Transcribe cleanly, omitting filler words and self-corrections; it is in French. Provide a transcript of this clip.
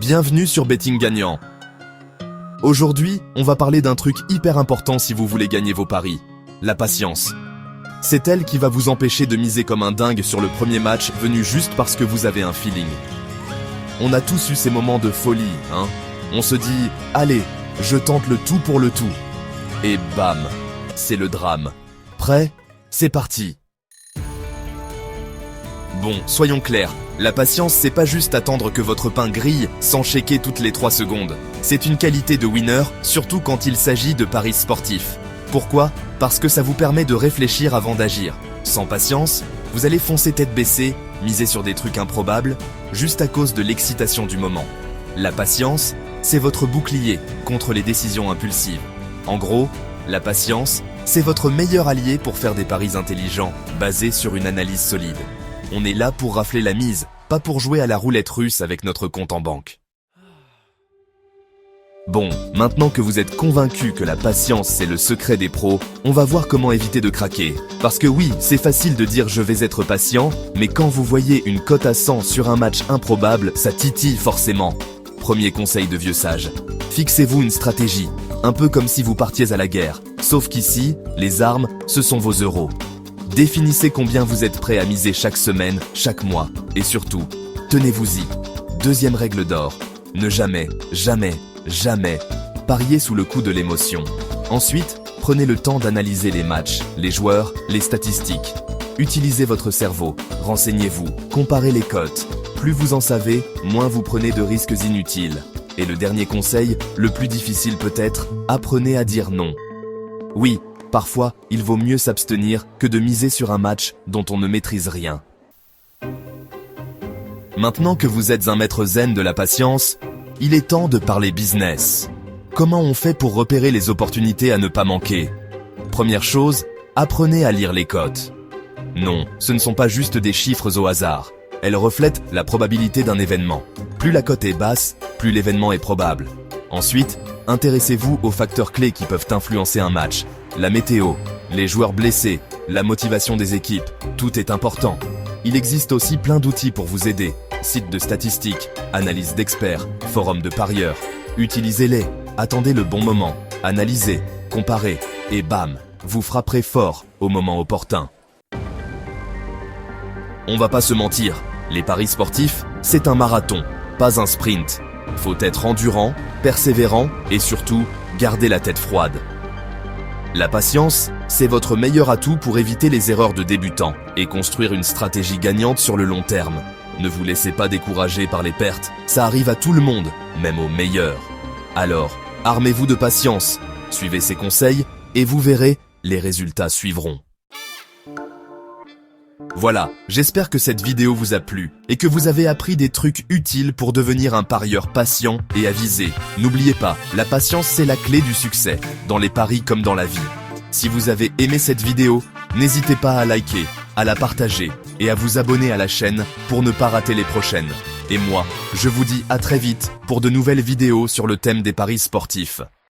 Bienvenue sur Betting Gagnant. Aujourd'hui, on va parler d'un truc hyper important si vous voulez gagner vos paris. La patience. C'est elle qui va vous empêcher de miser comme un dingue sur le premier match venu juste parce que vous avez un feeling. On a tous eu ces moments de folie, hein. On se dit, allez, je tente le tout pour le tout. Et bam, c'est le drame. Prêt? C'est parti. Bon, soyons clairs, la patience c'est pas juste attendre que votre pain grille sans checker toutes les 3 secondes. C'est une qualité de winner, surtout quand il s'agit de paris sportifs. Pourquoi? Parce que ça vous permet de réfléchir avant d'agir. Sans patience, vous allez foncer tête baissée, miser sur des trucs improbables, juste à cause de l'excitation du moment. La patience, c'est votre bouclier contre les décisions impulsives. En gros, la patience, c'est votre meilleur allié pour faire des paris intelligents, basés sur une analyse solide. On est là pour rafler la mise, pas pour jouer à la roulette russe avec notre compte en banque. Bon, maintenant que vous êtes convaincu que la patience c'est le secret des pros, on va voir comment éviter de craquer. Parce que oui, c'est facile de dire je vais être patient, mais quand vous voyez une cote à 100 sur un match improbable, ça titille forcément. Premier conseil de vieux sage, fixez-vous une stratégie, un peu comme si vous partiez à la guerre. Sauf qu'ici, les armes, ce sont vos euros. Définissez combien vous êtes prêt à miser chaque semaine, chaque mois, et surtout, tenez-vous-y. Deuxième règle d'or, ne jamais parier sous le coup de l'émotion. Ensuite, prenez le temps d'analyser les matchs, les joueurs, les statistiques. Utilisez votre cerveau, renseignez-vous, comparez les cotes. Plus vous en savez, moins vous prenez de risques inutiles. Et le dernier conseil, le plus difficile peut-être, apprenez à dire non. Oui, parfois, il vaut mieux s'abstenir que de miser sur un match dont on ne maîtrise rien. Maintenant que vous êtes un maître zen de la patience, il est temps de parler business. Comment on fait pour repérer les opportunités à ne pas manquer? Première chose, apprenez à lire les cotes. Non, ce ne sont pas juste des chiffres au hasard. Elles reflètent la probabilité d'un événement. Plus la cote est basse, plus l'événement est probable. Ensuite, intéressez-vous aux facteurs clés qui peuvent influencer un match. La météo, les joueurs blessés, la motivation des équipes, tout est important. Il existe aussi plein d'outils pour vous aider. Sites de statistiques, analyses d'experts, forums de parieurs. Utilisez-les, attendez le bon moment, analysez, comparez, et bam, vous frapperez fort au moment opportun. On va pas se mentir, les paris sportifs, c'est un marathon, pas un sprint. Faut être endurant, persévérant et surtout, garder la tête froide. La patience, c'est votre meilleur atout pour éviter les erreurs de débutants et construire une stratégie gagnante sur le long terme. Ne vous laissez pas décourager par les pertes, ça arrive à tout le monde, même aux meilleurs. Alors, armez-vous de patience, suivez ces conseils et vous verrez, les résultats suivront. Voilà, j'espère que cette vidéo vous a plu et que vous avez appris des trucs utiles pour devenir un parieur patient et avisé. N'oubliez pas, la patience c'est la clé du succès, dans les paris comme dans la vie. Si vous avez aimé cette vidéo, n'hésitez pas à liker, à la partager et à vous abonner à la chaîne pour ne pas rater les prochaines. Et moi, je vous dis à très vite pour de nouvelles vidéos sur le thème des paris sportifs.